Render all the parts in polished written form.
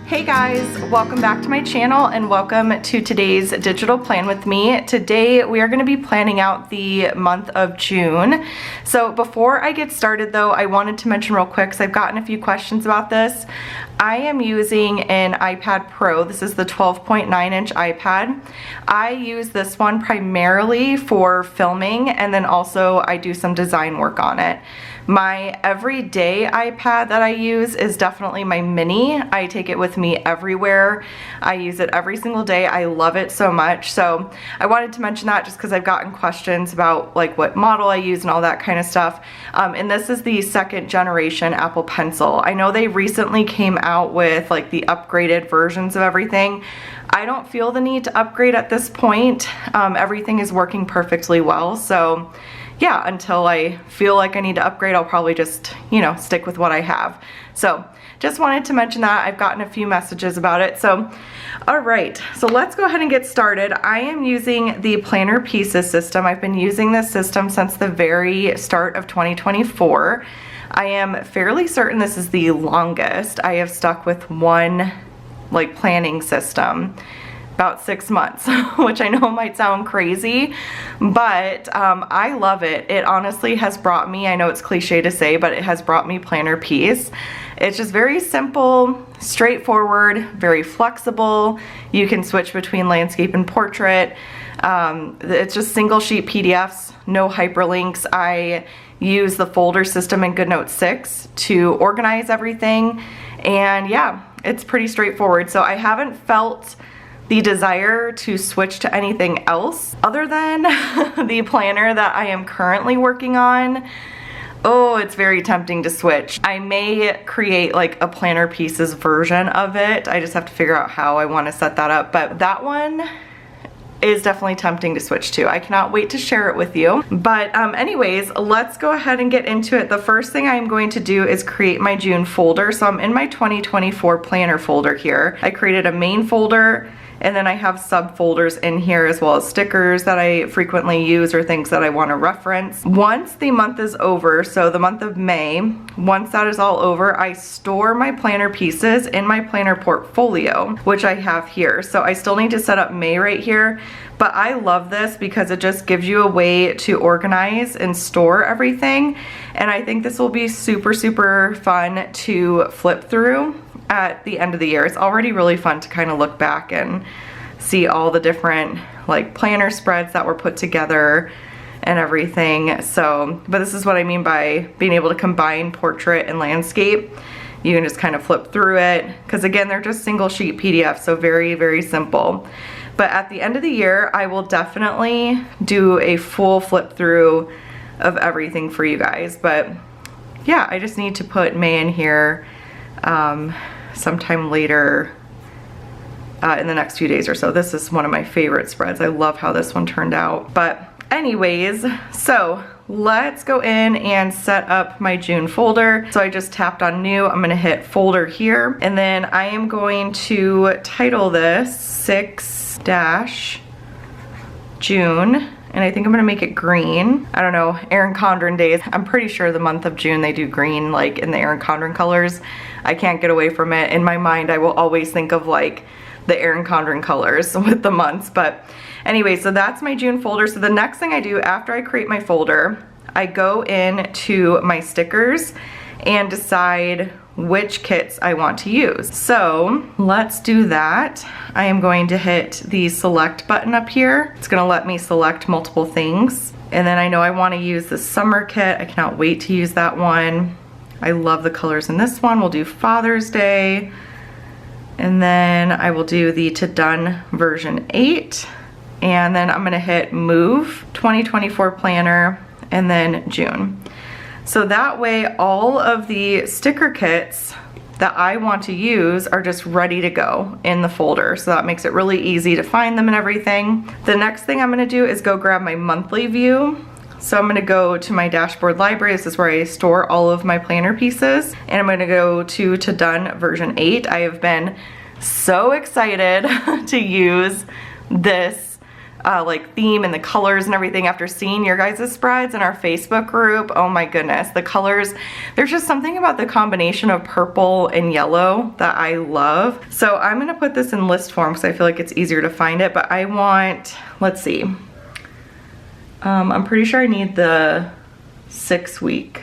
Hey guys, welcome back to my channel and welcome to today's digital plan with me. Today we are going to be planning out the month of June. So before I get started though, I wanted to mention real quick because I've gotten a few questions about this. I am using an iPad Pro. This is the 12.9 inch iPad. I use this one primarily for filming and then also I do some design work on it. My everyday iPad that I use is definitely my mini. I take it with me everywhere. I use it every single day. I love it so much. So I wanted to mention that just because I've gotten questions about like what model I use and all that kind of stuff. And this is the second generation Apple Pencil. I know they recently came out with like the upgraded versions of everything. I don't feel the need to upgrade at this point. Everything is working perfectly well. So yeah, until I feel like I need to upgrade, I'll probably just, you know, stick with what I have. So just wanted to mention that. I've gotten a few messages about it. So, all right, so let's go ahead and get started. I am using the Planner Pieces system. I've been using this system since the very start of 2024. I am fairly certain this is the longest I have stuck with one like planning system. About 6 months, which I know might sound crazy, but I love it. It honestly has brought me, I know it's cliche to say, but it has brought me planner peace. It's just very simple, straightforward, very flexible. You can switch between landscape and portrait. It's just single sheet PDFs, no hyperlinks. I use the folder system in Goodnotes 6 to organize everything, and yeah, it's pretty straightforward. So I haven't felt the desire to switch to anything else other than the planner that I am currently working on. Oh, it's very tempting to switch. I may create like a Planner Pieces version of it. I just have to figure out how I want to set that up, but that one is definitely tempting to switch to. I cannot wait to share it with you. But anyways, let's go ahead and get into it. The first thing I'm going to do is create my June folder. So I'm in my 2024 planner folder here. I created a main folder, and then I have subfolders in here as well as stickers that I frequently use or things that I want to reference. Once the month is over, so the month of May, once that is all over, I store my planner pieces in my planner portfolio, which I have here. So I still need to set up May right here, but I love this because it just gives you a way to organize and store everything. And I think this will be super, super fun to flip through at the end of the year. It's already really fun to kind of look back and see all the different like planner spreads that were put together and everything. So, but this is what I mean by being able to combine portrait and landscape. You can just kind of flip through it because again, they're just single sheet PDFs, so very, very simple. But at the end of the year, I will definitely do a full flip through of everything for you guys. But yeah, I just need to put May in here sometime later in the next few days or so. This is one of my favorite spreads. I love how this one turned out. But anyways, so let's go in and set up my June folder. So I just tapped on new. I'm gonna hit folder here, and then I am going to title this 6-June. And I think I'm gonna make it green. I don't know, Erin Condren days. I'm pretty sure the month of June they do green, like in the Erin Condren colors. I can't get away from it. In my mind, I will always think of like the Erin Condren colors with the months. But anyway, so that's my June folder. So the next thing I do after I create my folder, I go into my stickers and decide which kits I want to use. So let's do that. I am going to hit the select button up here. It's gonna let me select multiple things. And then I know I wanna use the summer kit. I cannot wait to use that one. I love the colors in this one. We'll do Father's Day. And then I will do the To Done version 8. And then I'm gonna hit Move 2024 Planner and then June. So that way all of the sticker kits that I want to use are just ready to go in the folder. So that makes it really easy to find them and everything. The next thing I'm gonna do is go grab my monthly view. So I'm gonna go to my dashboard library. This is where I store all of my planner pieces. And I'm gonna go to Done version 8. I have been so excited to use this like theme and the colors and everything after seeing your guys' spreads in our Facebook group. Oh my goodness, the colors, there's just something about the combination of purple and yellow that I love. So I'm gonna put this in list form because I feel like it's easier to find it, but I want, let's see, I'm pretty sure I need the 6-week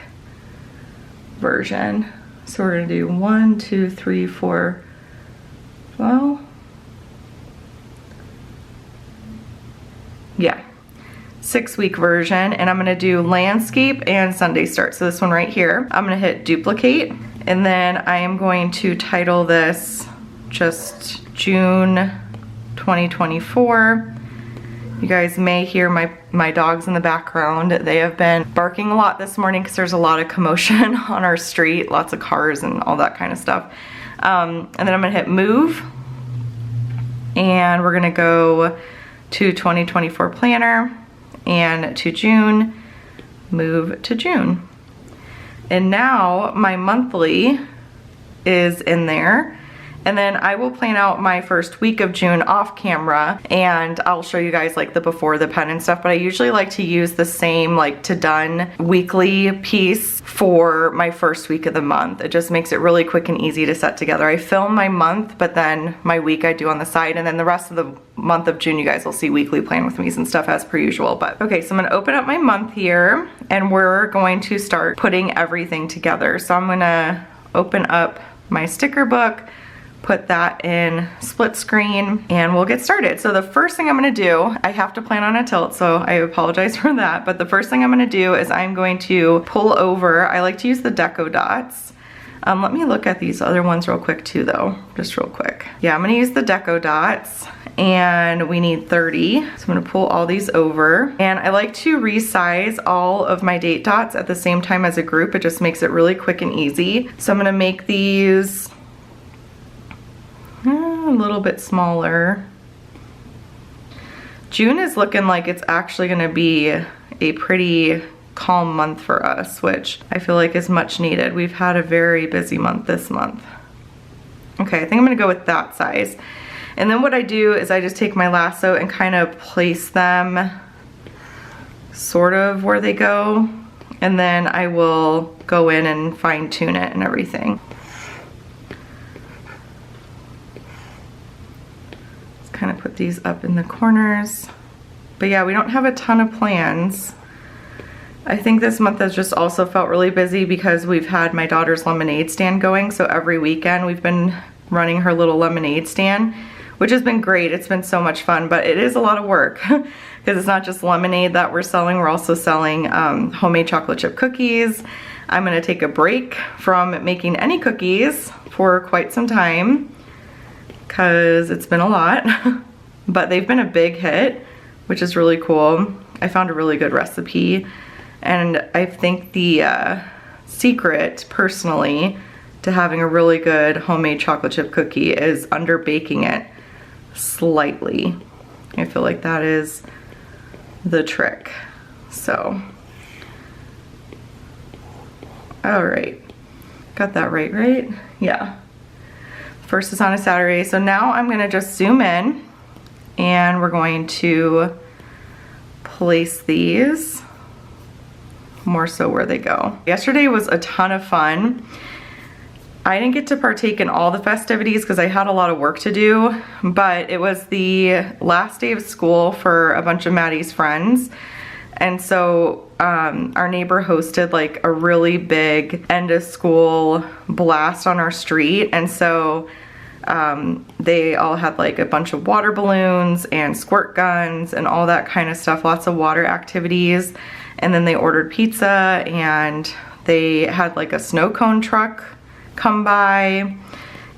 version. So we're gonna do 1, 2, 3, 4, well, yeah, 6-week version, and I'm gonna do landscape and Sunday start. So this one right here, I'm gonna hit duplicate, and then I am going to title this just June 2024. You guys may hear my dogs in the background. They have been barking a lot this morning because there's a lot of commotion on our street, lots of cars and all that kind of stuff. And then I'm gonna hit move, and we're gonna go to 2024 planner, and to June, move to June. And now my monthly is in there. And then I will plan out my first week of June off camera, and I'll show you guys like the before the pen and stuff, but I usually like to use the same like to done weekly piece for my first week of the month. It just makes it really quick and easy to set together. I film my month, but then my week I do on the side, and then the rest of the month of June you guys will see weekly plan with me's and stuff as per usual. But okay, so I'm gonna open up my month here, and we're going to start putting everything together. So I'm gonna open up my sticker book, put that in split screen, and we'll get started. So the first thing I'm gonna do, I have to plan on a tilt, so I apologize for that, but the first thing I'm gonna do is I'm going to pull over. I like to use the deco dots. Let me look at these other ones real quick too though, just real quick. Yeah, I'm gonna use the deco dots, and we need 30. So I'm gonna pull all these over, and I like to resize all of my date dots at the same time as a group. It just makes it really quick and easy. So I'm gonna make these a little bit smaller. June is looking like it's actually gonna be a pretty calm month for us, which I feel like is much needed. We've had a very busy month this month. Okay, I think I'm gonna go with that size. And then what I do is I just take my lasso and kind of place them sort of where they go, and then I will go in and fine tune it and everything. Kind of put these up in the corners. But yeah, we don't have a ton of plans. I think this month has just also felt really busy because we've had my daughter's lemonade stand going. So every weekend we've been running her little lemonade stand, which has been great. It's been so much fun, but it is a lot of work because it's not just lemonade that we're selling. We're also selling homemade chocolate chip cookies. I'm gonna take a break from making any cookies for quite some time because it's been a lot, but they've been a big hit, which is really cool. I found a really good recipe, and I think the secret, personally, to having a really good homemade chocolate chip cookie is under baking it slightly. I feel like that is the trick. So, all right, got that right? Yeah. First is on a Saturday. So now I'm gonna just zoom in, and we're going to place these more so where they go. Yesterday was a ton of fun. I didn't get to partake in all the festivities because I had a lot of work to do, but it was the last day of school for a bunch of Maddie's friends. And so our neighbor hosted like a really big end of school blast on our street. And so they all had like a bunch of water balloons and squirt guns and all that kind of stuff, lots of water activities. And then they ordered pizza, and they had like a snow cone truck come by.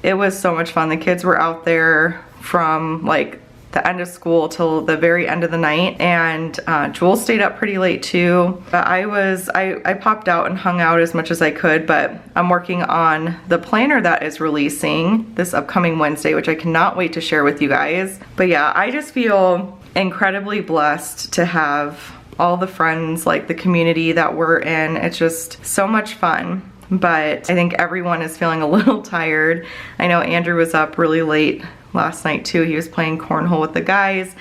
It was so much fun. The kids were out there from like the end of school till the very end of the night, and Jules stayed up pretty late too. But I popped out and hung out as much as I could, but I'm working on the planner that is releasing this upcoming Wednesday, which I cannot wait to share with you guys. But yeah, I just feel incredibly blessed to have all the friends, like the community that we're in. It's just so much fun. But I think everyone is feeling a little tired. I know Andrew was up really late last night too. He was playing cornhole with the guys.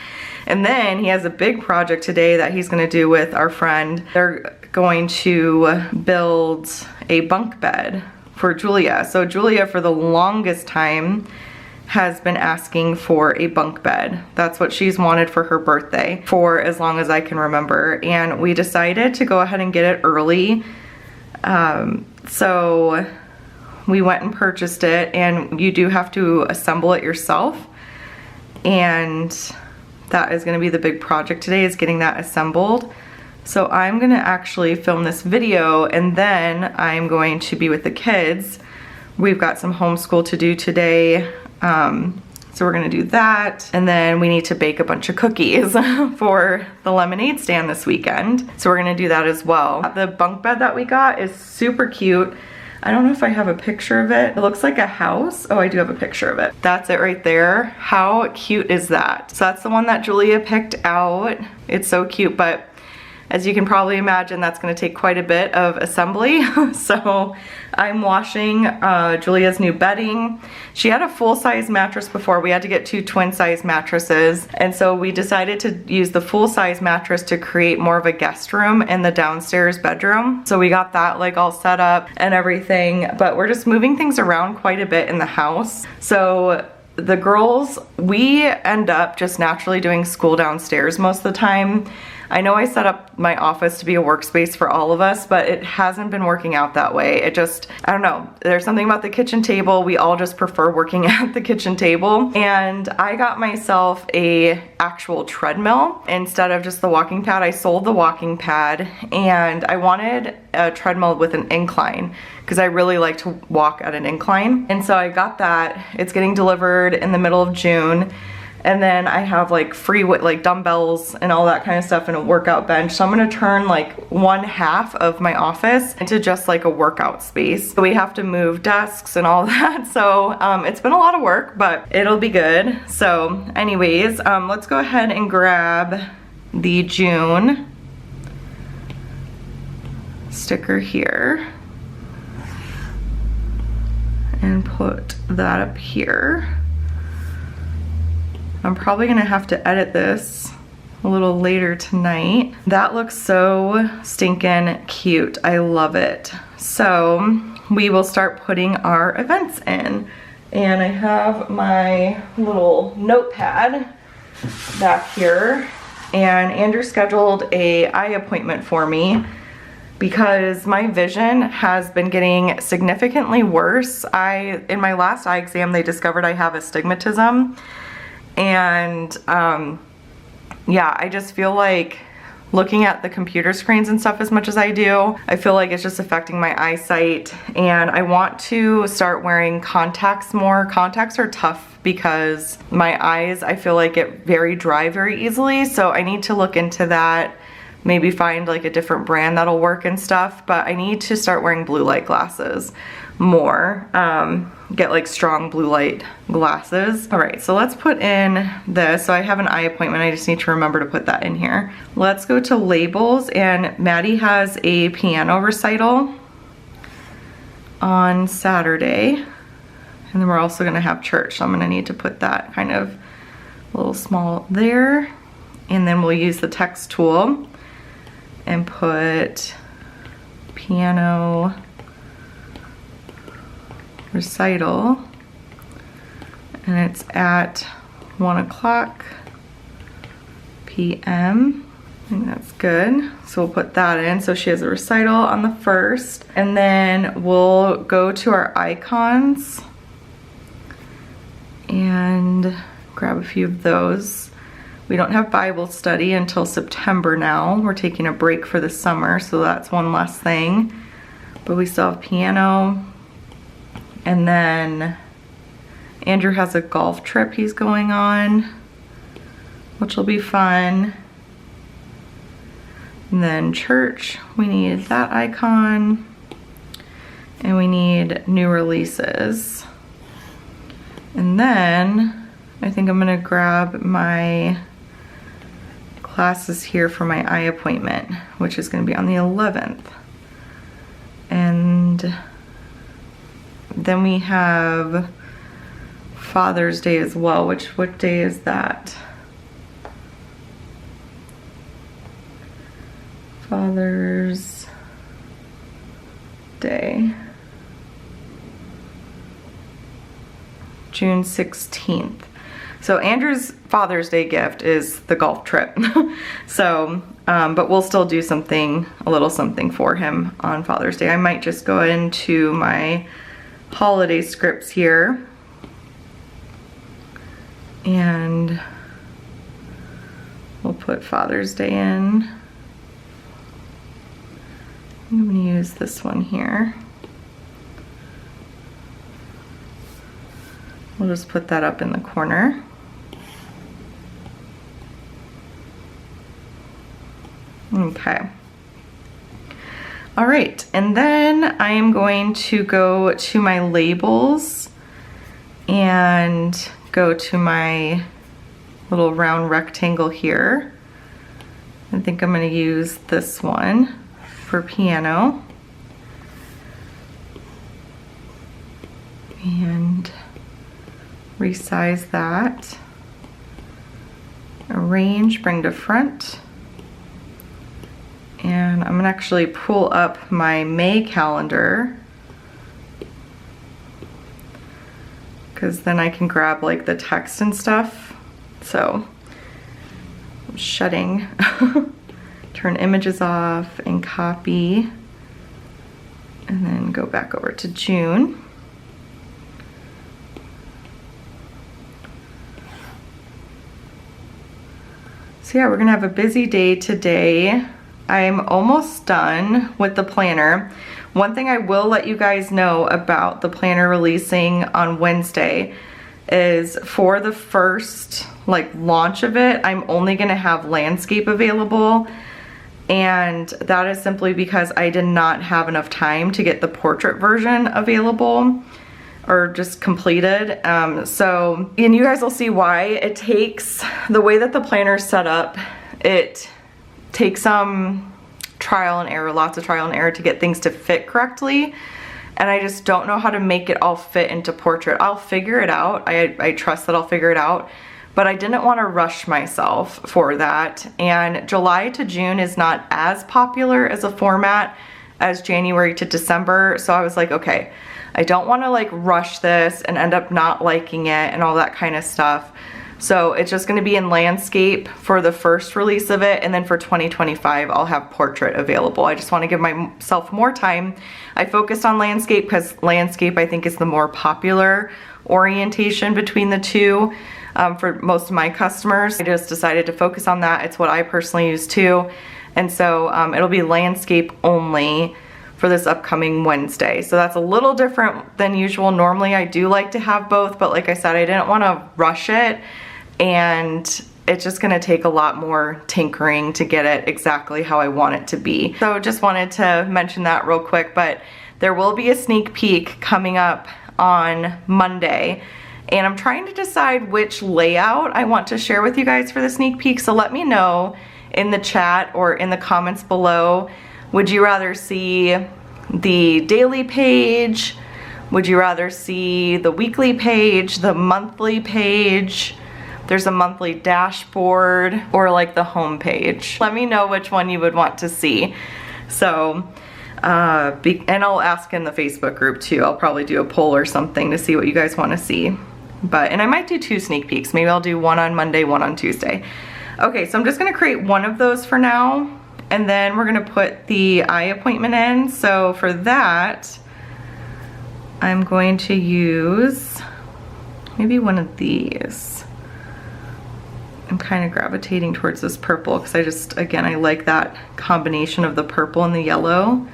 And then he has a big project today that he's gonna do with our friend. They're going to build a bunk bed for Julia. So Julia, for the longest time, has been asking for a bunk bed. That's what she's wanted for her birthday for as long as I can remember. And we decided to go ahead and get it early. So we went and purchased it, and you do have to assemble it yourself. And that is gonna be the big project today, is getting that assembled. So I'm gonna actually film this video, and then I'm going to be with the kids. We've got some homeschool to do today. So we're gonna do that. And then we need to bake a bunch of cookies for the lemonade stand this weekend. So we're gonna do that as well. The bunk bed that we got is super cute. I don't know if I have a picture of it. It looks like a house. Oh, I do have a picture of it. That's it right there. How cute is that? So that's the one that Julia picked out. It's so cute, but as you can probably imagine, that's gonna take quite a bit of assembly. So I'm washing Julia's new bedding. She had a full-size mattress before. We had to get 2 twin-size mattresses. And so we decided to use the full-size mattress to create more of a guest room in the downstairs bedroom. So we got that like all set up and everything, but we're just moving things around quite a bit in the house. So the girls, we end up just naturally doing school downstairs most of the time. I know I set up my office to be a workspace for all of us, but it hasn't been working out that way. It just, I don't know, there's something about the kitchen table. We all just prefer working at the kitchen table. And I got myself a actual treadmill instead of just the walking pad. I sold the walking pad, and I wanted a treadmill with an incline because I really like to walk at an incline. And so I got that. It's getting delivered in the middle of June. And then I have like free like dumbbells and all that kind of stuff and a workout bench. So I'm gonna turn like 1/2 of my office into just like a workout space. So we have to move desks and all that. So it's been a lot of work, but it'll be good. So anyways, let's go ahead and grab the June sticker here and put that up here. I'm probably gonna have to edit this a little later tonight. That looks so stinking cute. I love it. So we will start putting our events in. And I have my little notepad back here. And Andrew scheduled a eye appointment for me because my vision has been getting significantly worse. In my last eye exam, they discovered I have astigmatism. And yeah, I just feel like looking at the computer screens and stuff as much as I do, I feel like it's just affecting my eyesight, and I want to start wearing contacts more. Contacts are tough because my eyes, I feel like, get very dry very easily, so I need to look into that, maybe find like a different brand that'll work and stuff, but I need to start wearing blue light glasses more. Get like strong blue light glasses. All right, so let's put in this. So I have an eye appointment. I just need to remember to put that in here. Let's go to labels, and Maddie has a piano recital on Saturday. And then we're also gonna have church. So I'm gonna need to put that kind of a little small there. And then we'll use the text tool and put piano recital, and it's at 1:00 p.m. I think that's good. So we'll put that in. So she has a recital on the 1st, and then we'll go to our icons and grab a few of those. We don't have Bible study until September now. We're taking a break for the summer, so that's one less thing. But we still have piano. And then Andrew has a golf trip he's going on, which will be fun. And then church, we need that icon. And we need new releases. And then I think I'm gonna grab my classes here for my eye appointment, which is gonna be on the 11th. And then we have Father's Day as well. What day is that? Father's Day. June 16th. So Andrew's Father's Day gift is the golf trip. So, but we'll still do something, a little something for him on Father's Day. I might just go into my holiday scripts here and we'll put Father's Day in. I'm gonna use this one here. We'll just put that up in the corner. Okay. All right, and then I am going to go to my labels and go to my little round rectangle here. I think I'm going to use this one for piano. And resize that. Arrange, bring to front. And I'm gonna actually pull up my May calendar because then I can grab like the text and stuff. So I'm shutting, turn images off and copy, and then go back over to June. So yeah, we're gonna have a busy day today. I'm almost done with the planner. One thing I will let you guys know about the planner releasing on Wednesday is for the first like launch of it, I'm only gonna have landscape available. And that is simply because I did not have enough time to get the portrait version available or just completed. And you guys will see why. It takes, the way that the planner is set up, it takes some trial and error, lots of trial and error to get things to fit correctly. And I just don't know how to make it all fit into portrait. I'll figure it out. I trust that I'll figure it out. But I didn't want to rush myself for that. And July to June is not as popular as a format as January to December. So I was like, okay, I don't want to like rush this and end up not liking it and all that kind of stuff. So it's just going to be in landscape for the first release of it, and then for 2025 I'll have portrait available. I just want to give myself more time. I focused on landscape because landscape I think is the more popular orientation between the two for most of my customers. I just decided to focus on that. It's what I personally use too. And so it'll be landscape only for this upcoming Wednesday. So that's a little different than usual. Normally I do like to have both, but like I said, I didn't want to rush it, and it's just gonna take a lot more tinkering to get it exactly how I want it to be. So just wanted to mention that real quick, but there will be a sneak peek coming up on Monday, and I'm trying to decide which layout I want to share with you guys for the sneak peek. So let me know in the chat or in the comments below. Would you rather see the daily page? Would you rather see the weekly page, the monthly page? There's a monthly dashboard, or like the home page. Let me know which one you would want to see. So, and I'll ask in the Facebook group too. I'll probably do a poll or something to see what you guys want to see. And I might do 2 sneak peeks. Maybe I'll do one on Monday, one on Tuesday. Okay, so I'm just gonna create one of those for now, and then we're gonna put the eye appointment in. So for that, I'm going to use maybe one of these. I'm kind of gravitating towards this purple because I just, again, I like that combination of the purple and the yellow.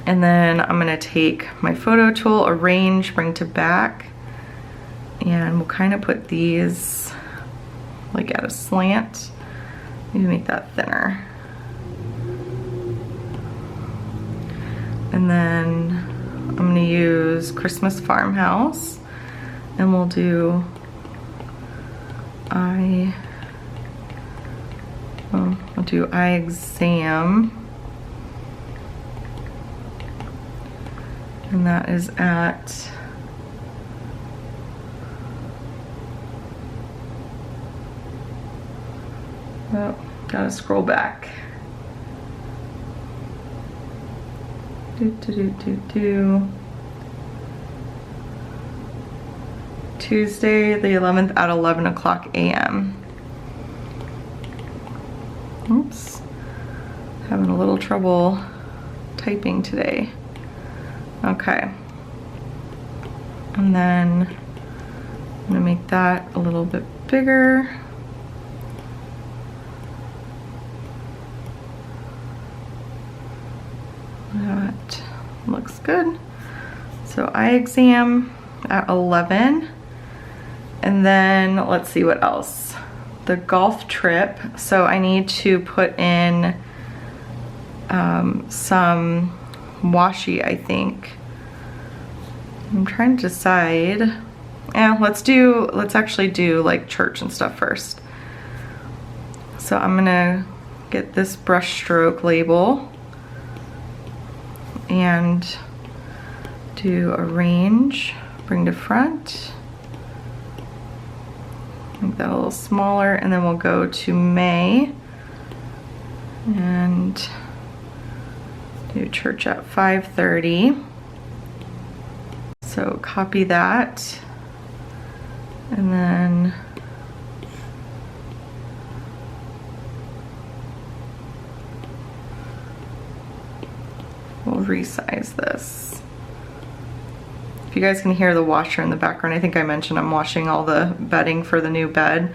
And then I'm gonna take my photo tool, arrange, bring to back, and we'll kind of put these like at a slant. Maybe make that thinner. And then I'm gonna use Christmas Farmhouse, and we'll do eye exam, and that is at Oh, gotta scroll back. Tuesday the 11th at 11 o'clock a.m. Oops, having a little trouble typing today. Okay, and then I'm gonna make that a little bit bigger. That looks good. So eye exam at 11. And then let's see what else. The golf trip. So I need to put in some washi, I think. I'm trying to decide. Yeah, let's actually do like church and stuff first. So I'm gonna get this brush stroke label and do arrange, bring to front, make that a little smaller, and then we'll go to May and do church at 5:30. So copy that, and then we'll resize this. If you guys can hear the washer in the background, I think I mentioned I'm washing all the bedding for the new bed.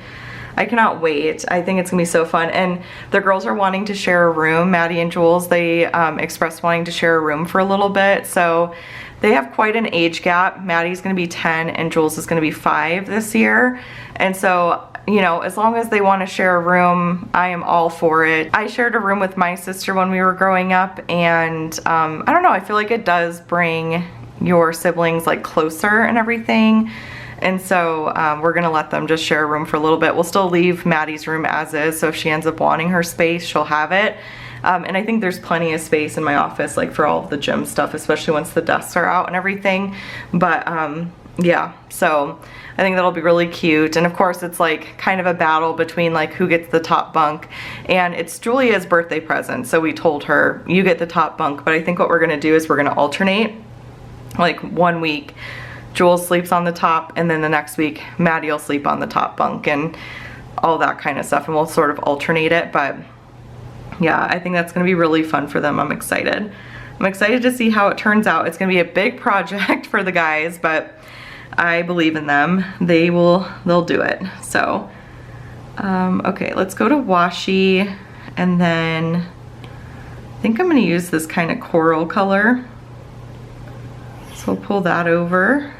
I cannot wait. I think it's gonna be so fun. And the girls are wanting to share a room. Maddie and Jules, they expressed wanting to share a room for a little bit. So they have quite an age gap. Maddie's gonna be 10 and Jules is gonna be 5 this year. And so, you know, as long as they want to share a room, I am all for it. I shared a room with my sister when we were growing up, and I don't know, I feel like it does bring your siblings like closer and everything. And so we're gonna let them just share a room for a little bit. We'll still leave Maddie's room as is, so if she ends up wanting her space, she'll have it. And I think there's plenty of space in my office, like for all of the gym stuff, especially once the desks are out and everything. But yeah, so I think that'll be really cute. And of course it's like kind of a battle between like who gets the top bunk, and it's Julia's birthday present, so we told her you get the top bunk. But I think what we're gonna do is we're gonna alternate. Like 1 week Jules sleeps on the top, and then the next week Maddie will sleep on the top bunk and all that kind of stuff, and we'll sort of alternate it. But yeah, I think that's gonna be really fun for them. I'm excited. I'm excited to see how it turns out. It's gonna be a big project for the guys, but I believe in them. They'll do it. So, okay, let's go to washi, and then I think I'm gonna use this kind of coral color. So we'll pull that over.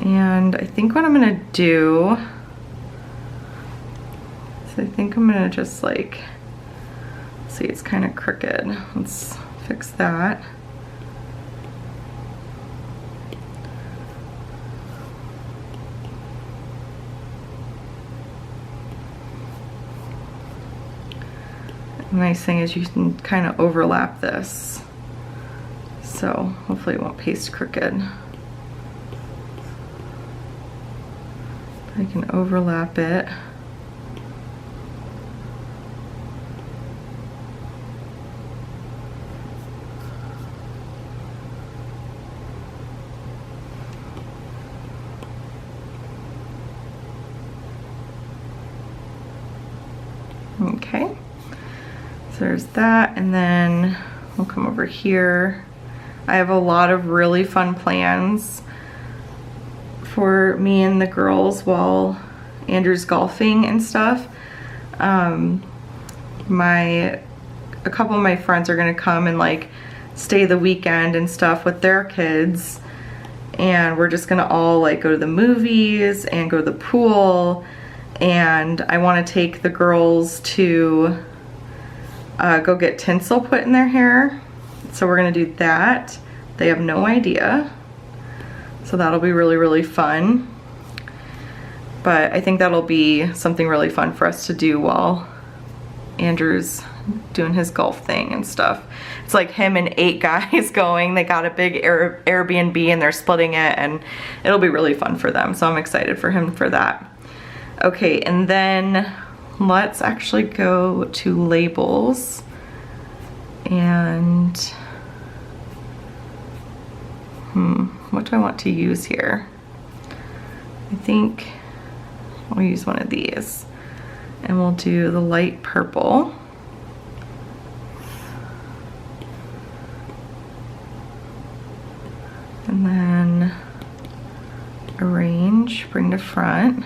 And I think what I'm gonna do, so I think I'm gonna just like, see, it's kind of crooked. Let's fix that. The nice thing is you can kind of overlap this, so hopefully it won't paste crooked. I can overlap it. Okay. So there's that, and then we'll come over here. I have a lot of really fun plans for me and the girls while Andrew's golfing and stuff. A couple of my friends are gonna come and like stay the weekend and stuff with their kids, and we're just gonna all like go to the movies and go to the pool. And I want to take the girls to go get tinsel put in their hair, so we're gonna do that. They have no idea, so that'll be really, really fun. But I think that'll be something really fun for us to do while Andrew's doing his golf thing and stuff. It's like him and 8 guys going. They got a big Airbnb and they're splitting it, and it'll be really fun for them, so I'm excited for him for that. Okay, and then let's actually go to labels and what do I want to use here? I think I'll use one of these and we'll do the light purple. And then arrange, bring to front.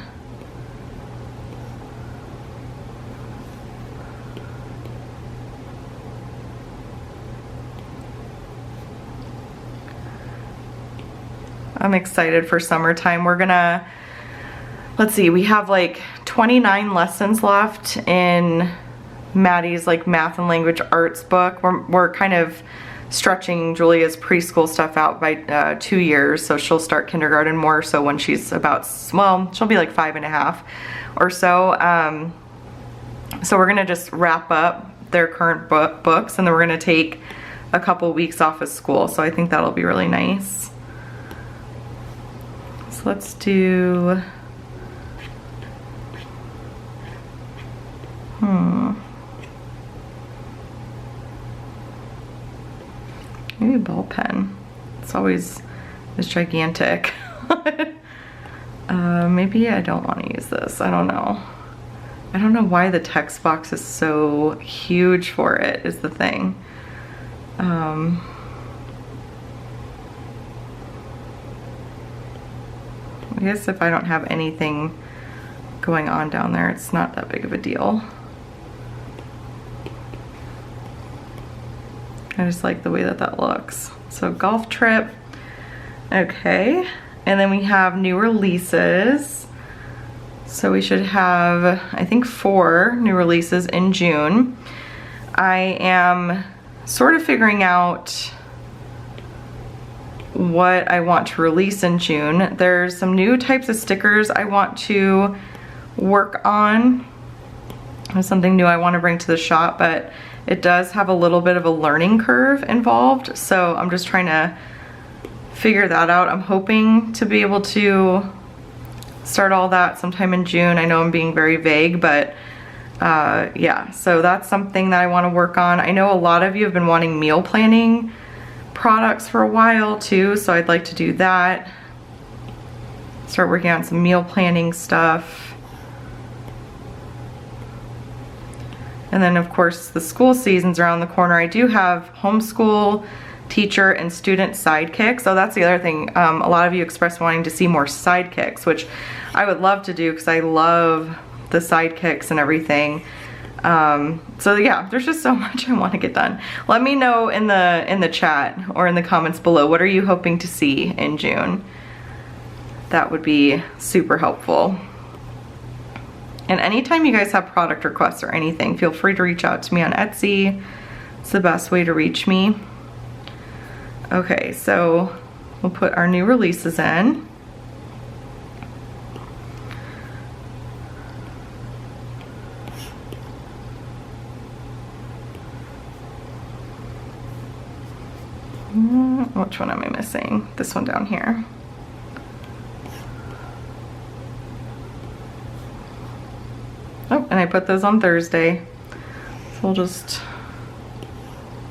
I'm excited for summertime. We're gonna, let's see, we have like 29 lessons left in Maddie's like math and language arts book. We're kind of stretching Julia's preschool stuff out by 2 years, so she'll start kindergarten more so when she's about, well, she'll be like 5.5 or so. So we're gonna just wrap up their current books, and then we're gonna take a couple weeks off of school, so I think that'll be really nice. So let's do, maybe ball pen. It's always this gigantic. Maybe I don't want to use this. I don't know. I don't know why the text box is so huge for it, is the thing. I guess if I don't have anything going on down there, it's not that big of a deal. I just like the way that that looks. So golf trip, okay. And then we have new releases. So we should have, I think, 4 new releases in June. I am sort of figuring out what I want to release in June. There's some new types of stickers I want to work on. There's something new I want to bring to the shop, but it does have a little bit of a learning curve involved, so I'm just trying to figure that out. I'm hoping to be able to start all that sometime in June. I know I'm being very vague, but yeah, so that's something that I want to work on. I know a lot of you have been wanting meal planning products for a while too, so I'd like to do that. Start working on some meal planning stuff. And then of course the school season's around the corner. I do have homeschool, teacher, and student sidekicks. So that's the other thing. A lot of you expressed wanting to see more sidekicks, which I would love to do because I love the sidekicks and everything. So yeah, there's just so much I want to get done. Let me know in the chat or in the comments below, what are you hoping to see in June? That would be super helpful. And anytime you guys have product requests or anything, feel free to reach out to me on Etsy. It's the best way to reach me. Okay, so we'll put our new releases in. Which one am I missing? This one down here. Oh, and I put those on Thursday. So we'll just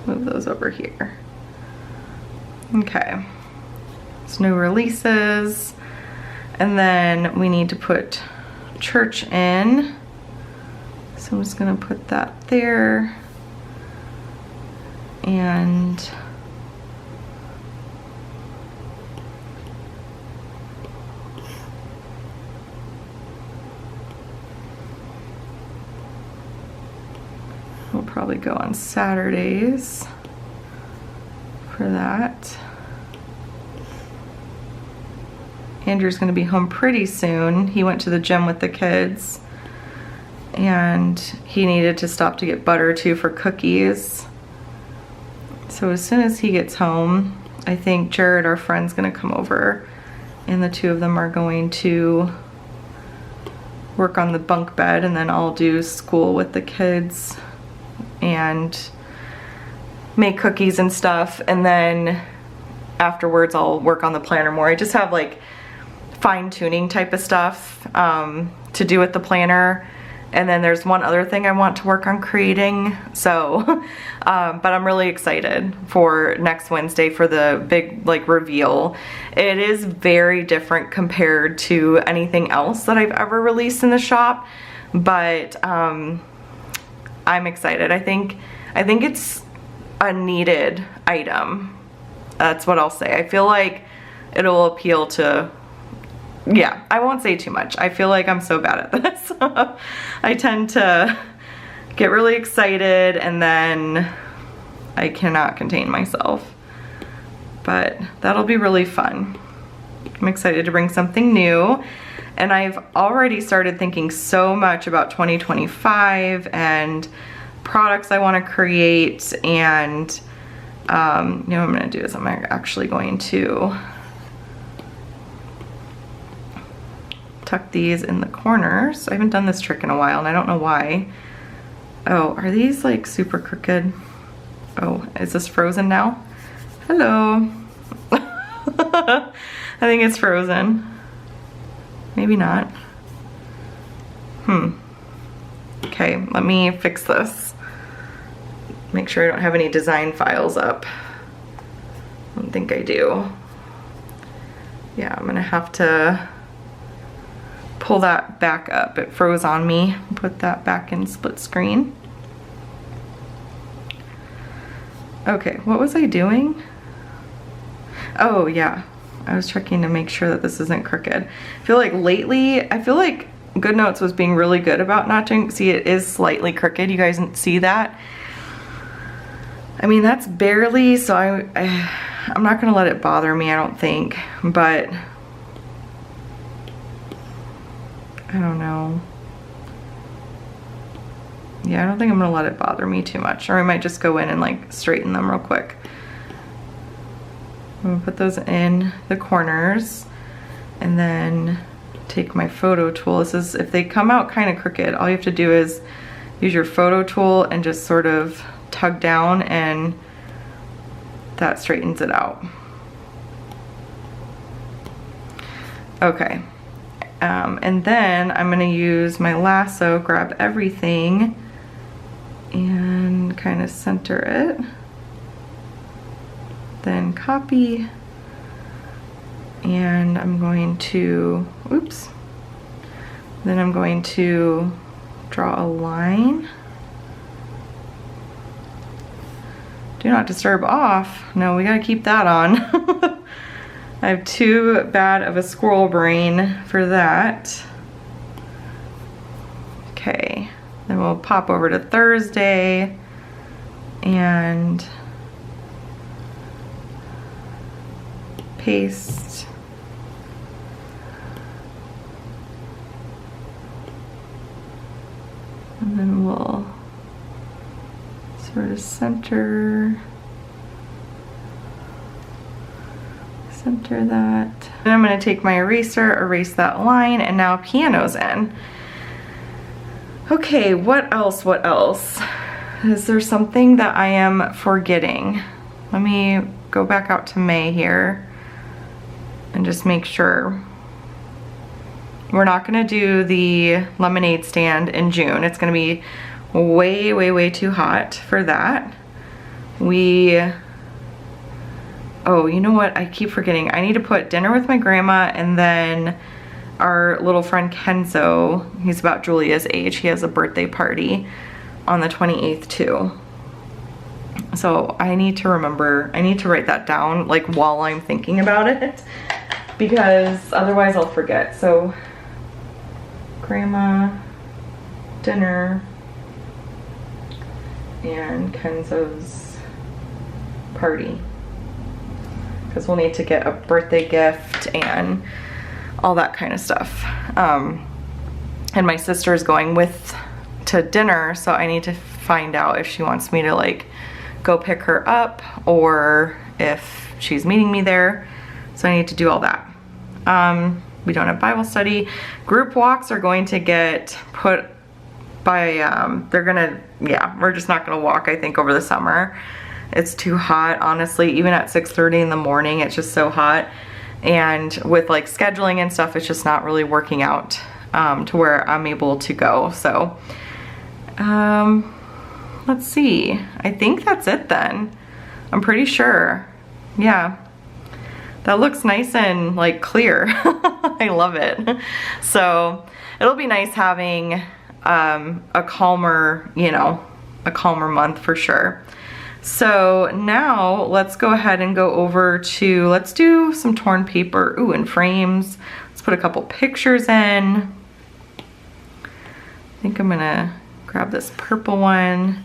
move those over here. Okay. It's new releases. And then we need to put church in. So I'm just gonna put that there. And we'll probably go on Saturdays for that. Andrew's gonna be home pretty soon. He went to the gym with the kids and he needed to stop to get butter too for cookies. So as soon as he gets home, I think Jared, our friend's gonna come over and the two of them are going to work on the bunk bed, and then I'll do school with the kids and make cookies and stuff, and then afterwards I'll work on the planner more. I just have like fine-tuning type of stuff to do with the planner. And then there's one other thing I want to work on creating. So, but I'm really excited for next Wednesday for the big like reveal. It is very different compared to anything else that I've ever released in the shop, but I'm excited. I think it's a needed item. That's what I'll say. I feel like it'll appeal to, yeah, I won't say too much. I feel like I'm so bad at this. I tend to get really excited and then I cannot contain myself. But that'll be really fun. I'm excited to bring something new. And I've already started thinking so much about 2025 and products I want to create. And you know what I'm going to do is I'm actually going to tuck these in the corners. I haven't done this trick in a while and I don't know why. Oh, are these like super crooked? Oh, is this frozen now? Hello. I think it's frozen. Maybe not. Okay, let me fix this. Make sure I don't have any design files up. I don't think I do. Yeah, I'm gonna have to pull that back up. It froze on me. Put that back in split screen. Okay, what was I doing? Oh yeah, I was checking to make sure that this isn't crooked. I feel like lately, I feel like Goodnotes was being really good about not doing, see it is slightly crooked, you guys see that? I mean, that's barely, so I'm not gonna let it bother me, I don't think, but I don't know. Yeah, I don't think I'm gonna let it bother me too much, or I might just go in and like straighten them real quick. I'm gonna put those in the corners and then take my photo tool. This is, if they come out kind of crooked, all you have to do is use your photo tool and just sort of tug down and that straightens it out. Okay. And then I'm gonna use my lasso, grab everything and kind of center it. Then copy, and I'm going to, oops. Then I'm going to draw a line. Do not disturb off. No, we gotta keep that on. I have too bad of a squirrel brain for that. Okay, then we'll pop over to Thursday and paste. And then we'll sort of center that. And I'm going to take my eraser, erase that line, and now piano's in. Okay, what else? What else? Is there something that I am forgetting? Let me go back out to May here and just make sure. We're not going to do the lemonade stand in June. It's going to be way, way, way too hot for that. Oh, you know what? I keep forgetting. I need to put dinner with my grandma and then our little friend Kenzo, he's about Julia's age. He has a birthday party on the 28th too. So I need to remember, I need to write that down like while I'm thinking about it because otherwise I'll forget. So grandma, dinner, and Kenzo's party. Because we'll need to get a birthday gift and all that kind of stuff. And my sister is going to dinner, so I need to find out if she wants me to like go pick her up or if she's meeting me there. So I need to do all that. We don't have Bible study. Group walks are going to get put by, we're just not gonna walk, I think, over the summer. It's too hot, honestly. Even at 6:30 in the morning, it's just so hot. And with like scheduling and stuff, it's just not really working out to where I'm able to go. So let's see, I think that's it then. I'm pretty sure. Yeah, that looks nice and like clear. I love it. So it'll be nice having a calmer, you know, a calmer month for sure. So now let's go ahead and go over to, let's do some torn paper. Ooh, and frames. Let's put a couple pictures in. I think I'm gonna grab this purple one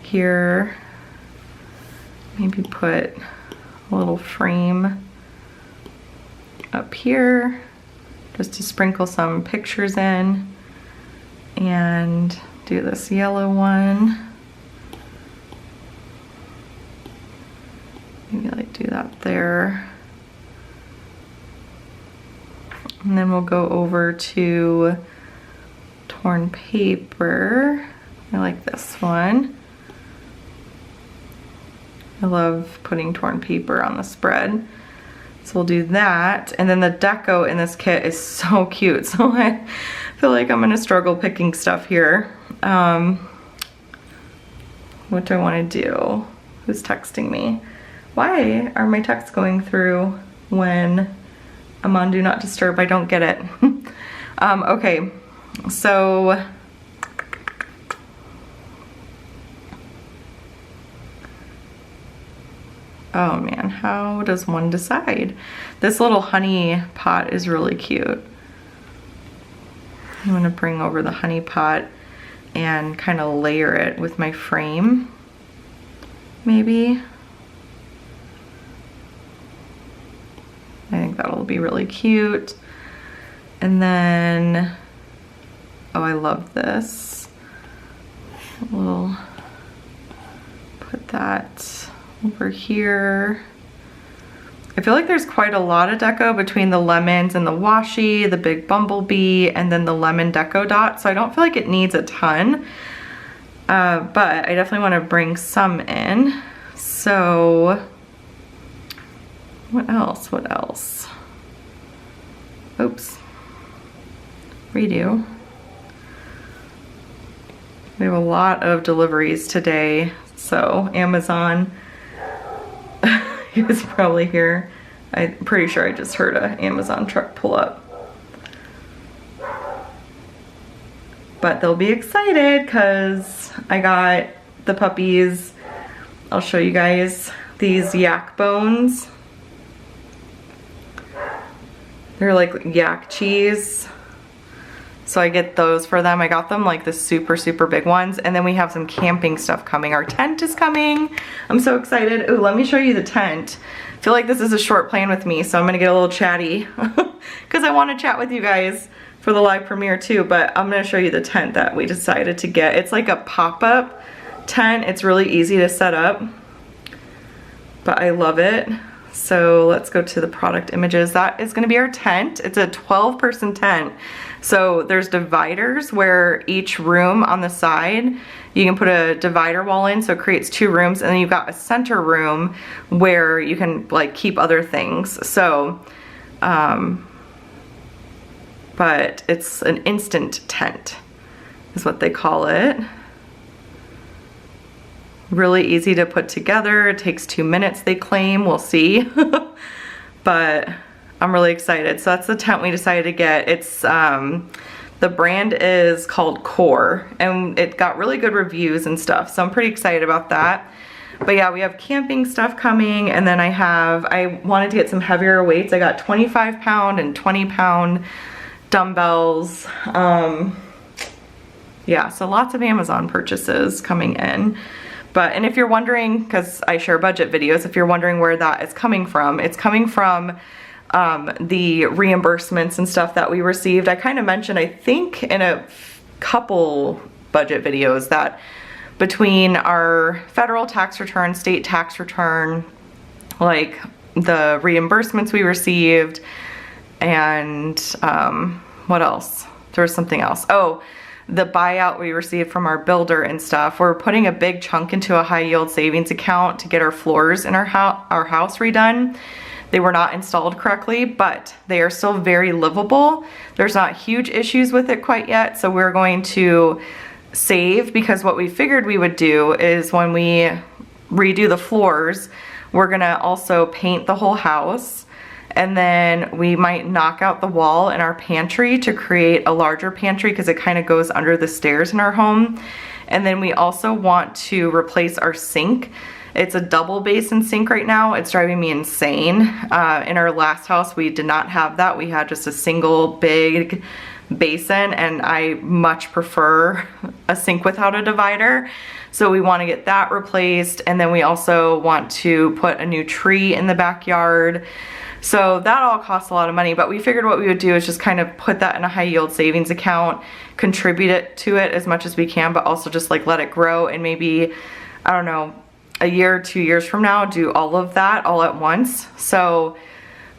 here. Maybe put a little frame up here just to sprinkle some pictures in, and do this yellow one. Maybe like do that there. And then we'll go over to torn paper. I like this one. I love putting torn paper on the spread. So we'll do that. And then the deco in this kit is so cute. So I feel like I'm gonna struggle picking stuff here. What do I wanna do? Who's texting me? Why are my texts going through when I'm on Do Not Disturb? I don't get it. Okay, so oh man, how does one decide? This little honey pot is really cute. I'm gonna bring over the honey pot and kind of layer it with my frame, maybe. I think that'll be really cute. And then, oh, I love this. We'll put that over here. I feel like there's quite a lot of deco between the lemons and the washi, the big bumblebee, and then the lemon deco dot. So I don't feel like it needs a ton, but I definitely want to bring some in. So what else? What else? Oops. Redo. We have a lot of deliveries today, so Amazon. He was probably here. I'm pretty sure I just heard an Amazon truck pull up. But they'll be excited because I got the puppies. I'll show you guys these yak bones. They're like yak cheese. So I get those for them. I got them like the super, super big ones. And then we have some camping stuff coming. Our tent is coming. I'm so excited. Ooh, let me show you the tent. I feel like this is a short plan with me, so I'm gonna get a little chatty because I want to chat with you guys for the live premiere too, but I'm gonna show you the tent that we decided to get. It's like a pop-up tent. It's really easy to set up, but I love it. So let's go to the product images. That is gonna be our tent. It's a 12-person tent. So there's dividers where each room on the side, you can put a divider wall in, so it creates 2 rooms, and then you've got a center room where you can like keep other things. So, but it's an instant tent is what they call it. Really easy to put together. It takes 2 minutes, they claim. We'll see. But I'm really excited. So that's the tent we decided to get. It's the brand is called Core, and it got really good reviews and stuff. So I'm pretty excited about that. But yeah, we have camping stuff coming, and then I wanted to get some heavier weights. I got 25-pound and 20-pound dumbbells. Yeah, so lots of Amazon purchases coming in. But, and if you're wondering, because I share budget videos, if you're wondering where that is coming from, it's coming from the reimbursements and stuff that we received. I kind of mentioned, I think in a couple budget videos, that between our federal tax return, state tax return, like the reimbursements we received, and what else? There was something else. Oh, the buyout we received from our builder and stuff. We're putting a big chunk into a high yield savings account to get our floors in our house redone. they were not installed correctly, but they are still very livable. There's not huge issues with it quite yet, so we're going to save, because what we figured we would do is when we redo the floors, we're gonna also paint the whole house, and then we might knock out the wall in our pantry to create a larger pantry because it kind of goes under the stairs in our home. And then we also want to replace our sink. It's a double basin sink right now. It's driving me insane. In our last house, we did not have that. We had just a single big basin, and I much prefer a sink without a divider. So we want to get that replaced, and then we also want to put a new tree in the backyard. So that all costs a lot of money, but we figured what we would do is just kind of put that in a high yield savings account, contribute it to it as much as we can, but also just like let it grow, and maybe, I don't know, a year or 2 years from now, do all of that all at once. So,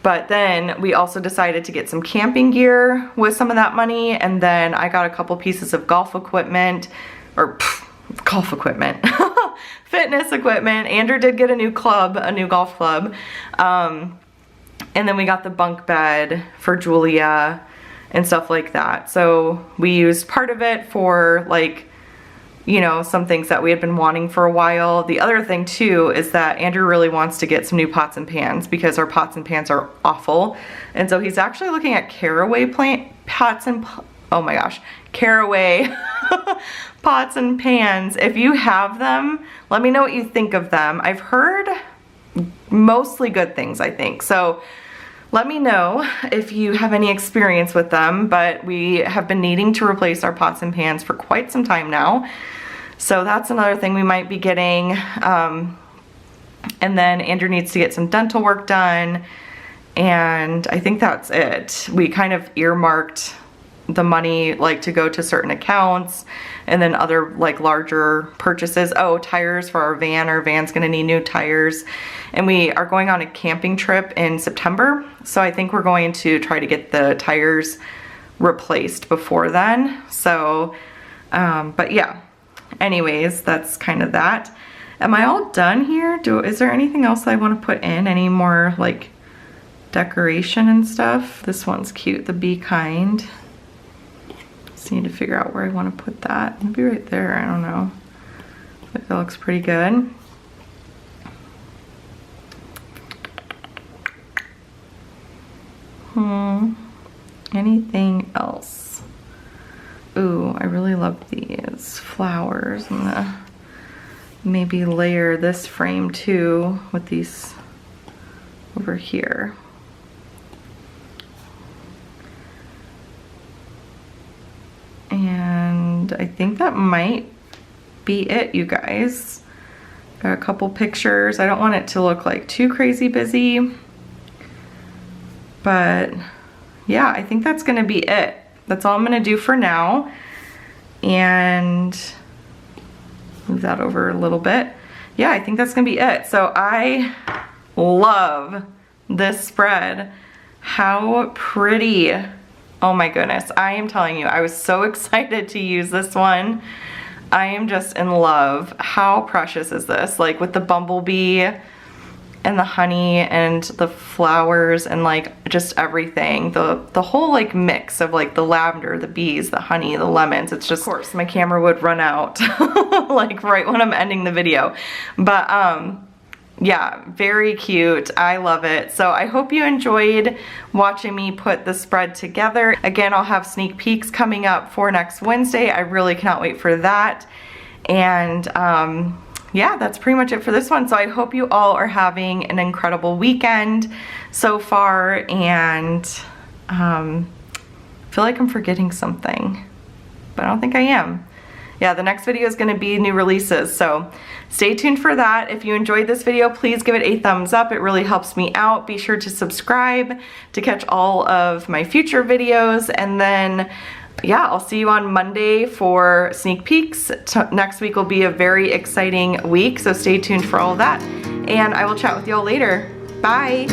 but then we also decided to get some camping gear with some of that money, and then I got a couple pieces of golf equipment, or golf equipment, fitness equipment. Andrew did get a new club, a new golf club. And then we got the bunk bed for Julia and stuff like that. So we used part of it for, like, you know, some things that we had been wanting for a while. The other thing too is that Andrew really wants to get some new pots and pans because our pots and pans are awful. And so he's actually looking at caraway caraway pots and pans. If you have them, let me know what you think of them. I've heard mostly good things, I think. So let me know if you have any experience with them, but we have been needing to replace our pots and pans for quite some time now. So that's another thing we might be getting. And then Andrew needs to get some dental work done. And I think that's it. We kind of earmarked the money like to go to certain accounts, and then other like larger purchases. Oh, tires for our van. Our van's gonna need new tires. And we are going on a camping trip in September. So I think we're going to try to get the tires replaced before then. So, but yeah, anyways, that's kind of that. Am I all done here? Is there anything else I want to put in? Any more like decoration and stuff? This one's cute, the Be Kind. Just need to figure out where I want to put that. Maybe right there, I don't know. I think that looks pretty good. Anything else? Ooh, I really love these flowers. I'm gonna maybe layer this frame too with these over here. And I think that might be it, you guys. Got a couple pictures. I don't want it to look like too crazy busy, but yeah, I think that's gonna be it. That's all I'm gonna do for now. And move that over a little bit. Yeah, I think that's gonna be it. So I love this spread. How pretty. Oh my goodness, I am telling you, I was so excited to use this one. I am just in love. How precious is this? Like with the bumblebee and the honey and the flowers and like just everything. The whole like mix of like the lavender, the bees, the honey, the lemons. It's just, of course, my camera would run out like right when I'm ending the video. But yeah, very cute. I love it. So I hope you enjoyed watching me put the spread together. Again, I'll have sneak peeks coming up for next Wednesday. I really cannot wait for that. And yeah, that's pretty much it for this one. So I hope you all are having an incredible weekend so far, and feel like I'm forgetting something, but I don't think I am. Yeah, the next video is gonna be new releases, so stay tuned for that. If you enjoyed this video, please give it a thumbs up. It really helps me out. Be sure to subscribe to catch all of my future videos, and then yeah, I'll see you on Monday for sneak peeks. Next week will be a very exciting week, so stay tuned for all of that, and I will chat with y'all later. Bye.